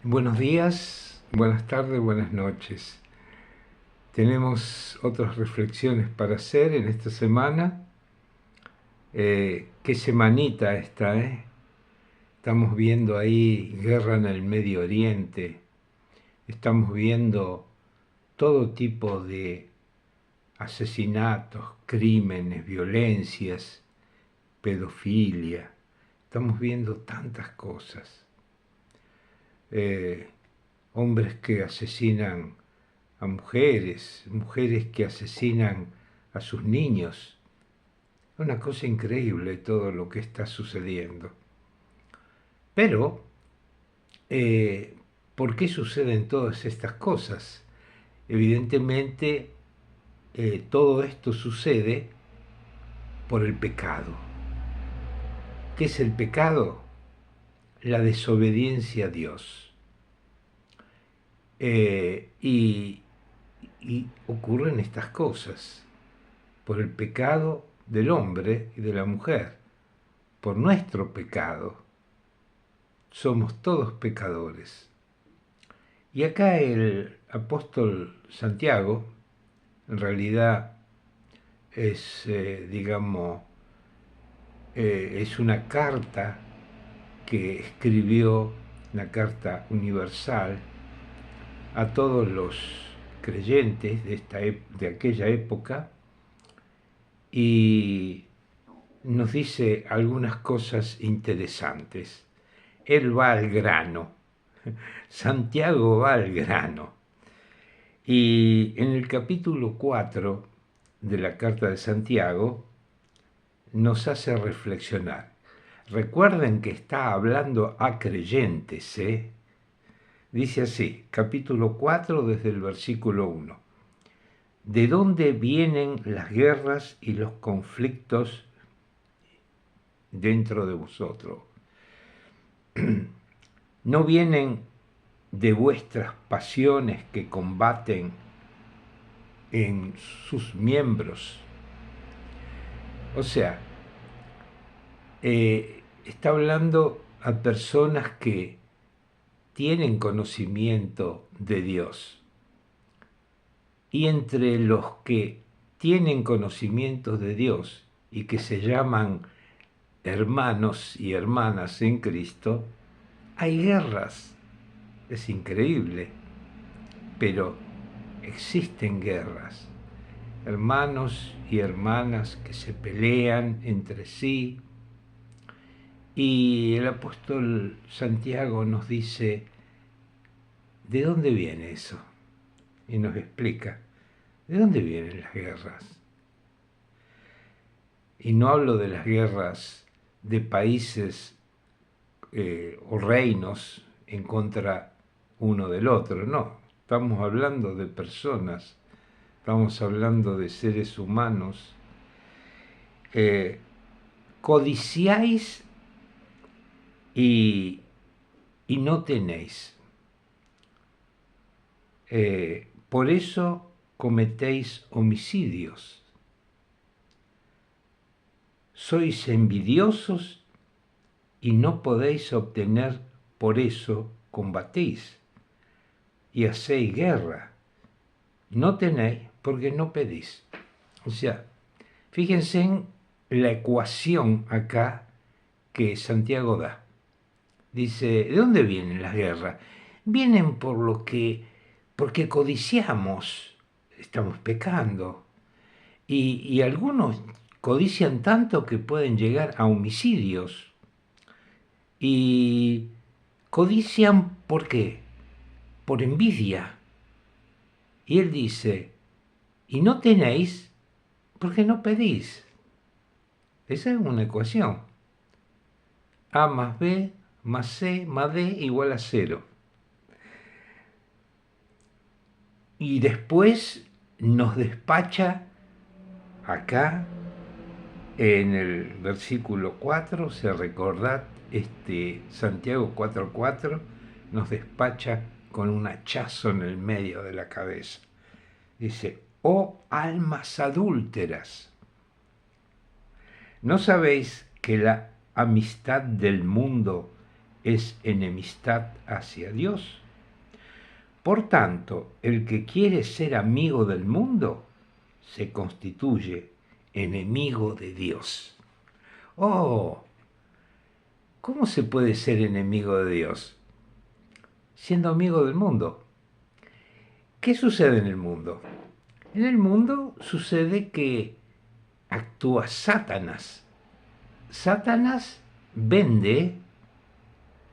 Buenos días, buenas tardes, buenas noches. Tenemos otras reflexiones para hacer en esta semana. Qué semanita esta, ¿eh? Estamos viendo ahí guerra en el Medio Oriente. Estamos viendo todo tipo de asesinatos, crímenes, violencias, pedofilia. Estamos viendo tantas cosas. Hombres que asesinan a mujeres, mujeres que asesinan a sus niños. Es una cosa increíble todo lo que está sucediendo. Pero, ¿por qué suceden todas estas cosas? Evidentemente, todo esto sucede por el pecado. ¿Qué es el pecado? La desobediencia a Dios. Y ocurren estas cosas por el pecado del hombre y de la mujer, por nuestro pecado. Somos todos pecadores. Y acá el apóstol Santiago, en realidad es, es una carta que escribió, una carta universal, a todos los creyentes de aquella época, y nos dice algunas cosas interesantes. Él va al grano, Santiago va al grano. Y en el capítulo 4 de la carta de Santiago nos hace reflexionar. Recuerden que está hablando a creyentes, ¿eh? Dice así, capítulo 4 desde el versículo 1. ¿De dónde vienen las guerras y los conflictos dentro de vosotros? ¿No vienen de vuestras pasiones que combaten en sus miembros? O sea, está hablando a personas que tienen conocimiento de Dios. Y entre los que tienen conocimiento de Dios y que se llaman hermanos y hermanas en Cristo, hay guerras. Es increíble, pero existen guerras. Hermanos y hermanas que se pelean entre sí. Y el apóstol Santiago nos dice, ¿de dónde viene eso? Y nos explica, ¿de dónde vienen las guerras? Y no hablo de las guerras de países o reinos en contra uno del otro, no. Estamos hablando de personas, estamos hablando de seres humanos. Codiciáis y no tenéis. Por eso cometéis homicidios. Sois envidiosos y no podéis obtener, por eso combatís y hacéis guerra. No tenéis porque no pedís. O sea, fíjense en la ecuación acá que Santiago da. Dice, ¿de dónde vienen las guerras? Vienen porque codiciamos, estamos pecando. Y algunos codician tanto que pueden llegar a homicidios. Y codician, ¿por qué? Por envidia. Y él dice, y no tenéis porque no pedís. Esa es una ecuación. A más B más C más D igual a 0. Y después nos despacha acá en el versículo 4, se recordad, Santiago 4:4 nos despacha con un hachazo en el medio de la cabeza. Dice, oh almas adúlteras, ¿no sabéis que la amistad del mundo es enemistad hacia Dios. Por tanto, el que quiere ser amigo del mundo se constituye enemigo de Dios. Oh, ¿cómo se puede ser enemigo de Dios? Siendo amigo del mundo. ¿Qué sucede en el mundo? En el mundo sucede que actúa Satanás. Satanás vende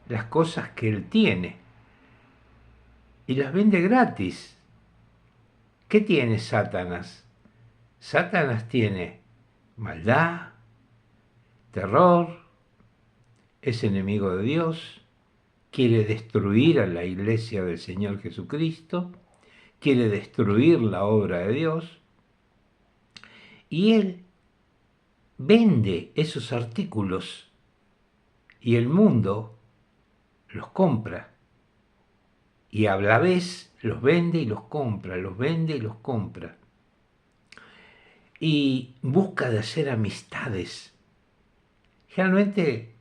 las cosas que él tiene y las vende gratis. ¿Qué tiene Satanás? Satanás tiene maldad, terror, es enemigo de Dios, quiere destruir a la iglesia del Señor Jesucristo, quiere destruir la obra de Dios, y él vende esos artículos y el mundo los compra. Y a la vez los vende y los compra, los vende y los compra. Y busca de hacer amistades. Generalmente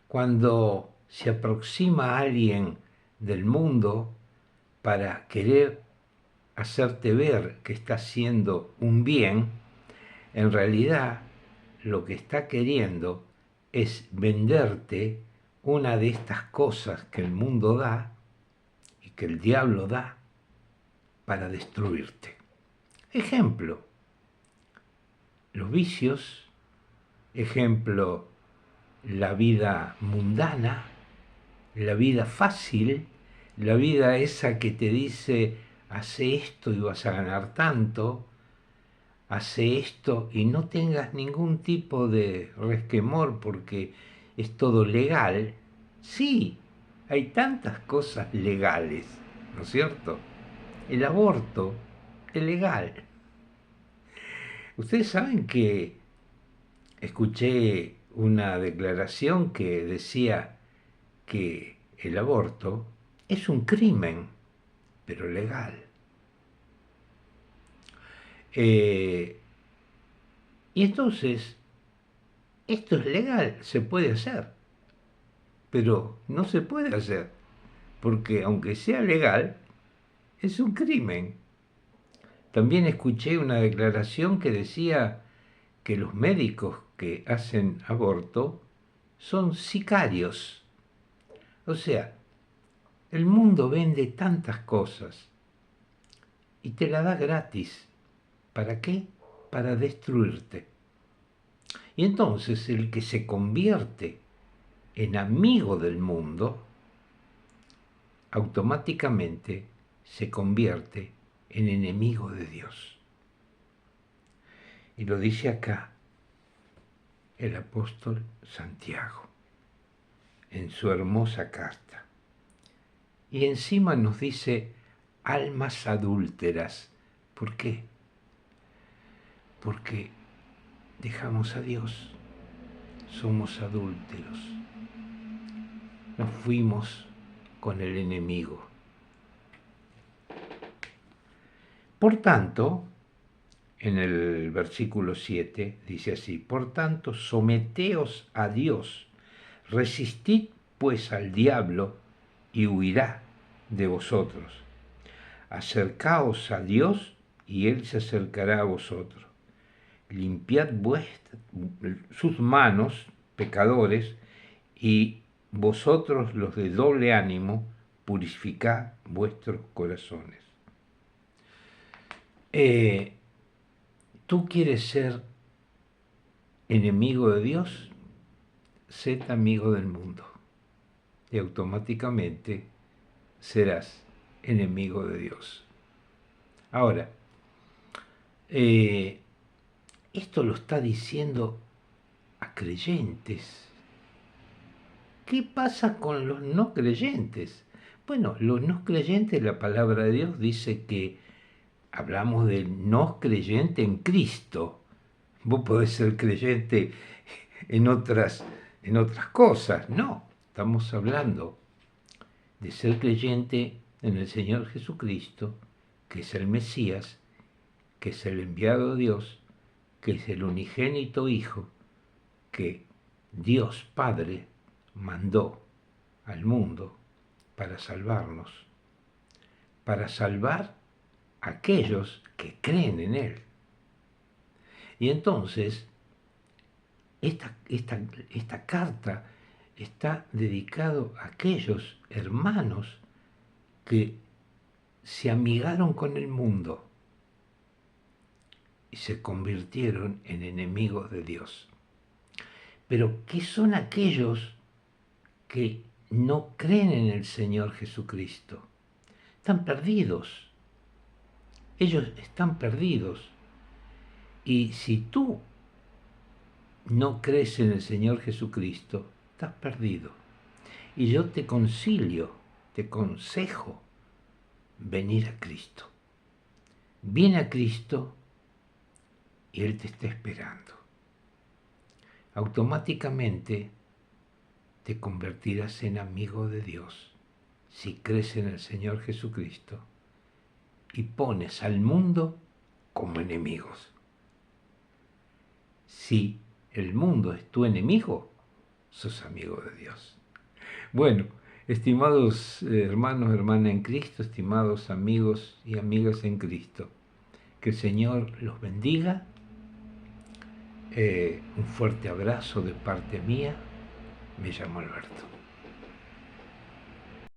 cuando se aproxima a alguien del mundo para querer hacerte ver que está haciendo un bien, en realidad lo que está queriendo es venderte una de estas cosas que el mundo da y que el diablo da para destruirte. Ejemplo, los vicios, ejemplo, la vida mundana, la vida fácil, la vida esa que te dice, hace esto y vas a ganar tanto, hace esto y no tengas ningún tipo de resquemor porque es todo legal. Sí, hay tantas cosas legales, ¿no es cierto? El aborto es legal. Ustedes saben que escuché una declaración que decía que el aborto es un crimen, pero legal. Y entonces, esto es legal, se puede hacer, pero no se puede hacer, porque aunque sea legal, es un crimen. También escuché una declaración que decía que los médicos que hacen aborto son sicarios. O sea, el mundo vende tantas cosas y te la da gratis. ¿Para qué? Para destruirte. Y entonces el que se convierte en amigo del mundo, automáticamente se convierte en enemigo de Dios. Y lo dice acá el apóstol Santiago, en su hermosa carta. Y encima nos dice almas adúlteras. ¿Por qué? Porque dejamos a Dios, somos adúlteros, nos fuimos con el enemigo. Por tanto, en el versículo 7 dice así, por tanto, someteos a Dios, resistid pues al diablo y huirá de vosotros. Acercaos a Dios y Él se acercará a vosotros. Limpiad sus manos, pecadores, y vosotros los de doble ánimo, purificad vuestros corazones. ¿Tú quieres ser enemigo de Dios? Sed amigo del mundo. Y automáticamente serás enemigo de Dios. Ahora, esto lo está diciendo a creyentes. ¿Qué pasa con los no creyentes? Bueno, los no creyentes, la palabra de Dios dice que hablamos del no creyente en Cristo. Vos podés ser creyente en otras cosas. No, estamos hablando de ser creyente en el Señor Jesucristo, que es el Mesías, que es el enviado de Dios, que es el unigénito Hijo, que Dios Padre mandó al mundo para salvarnos, para salvar a aquellos que creen en Él. Y entonces, esta carta está dedicado a aquellos hermanos que se amigaron con el mundo y se convirtieron en enemigos de Dios. Pero ¿qué son aquellos que no creen en el Señor Jesucristo? Están perdidos. Ellos están perdidos. Y si tú no crees en el Señor Jesucristo, estás perdido. Y yo te concilio, te aconsejo venir a Cristo. Viene a Cristo y Él te está esperando. Automáticamente te convertirás en amigo de Dios si crees en el Señor Jesucristo y pones al mundo como enemigos. Si el mundo es tu enemigo, sos amigo de Dios. Bueno, estimados hermanos, hermanas en Cristo, estimados amigos y amigas en Cristo, que el Señor los bendiga. Un fuerte abrazo de parte mía. Me llamo Alberto.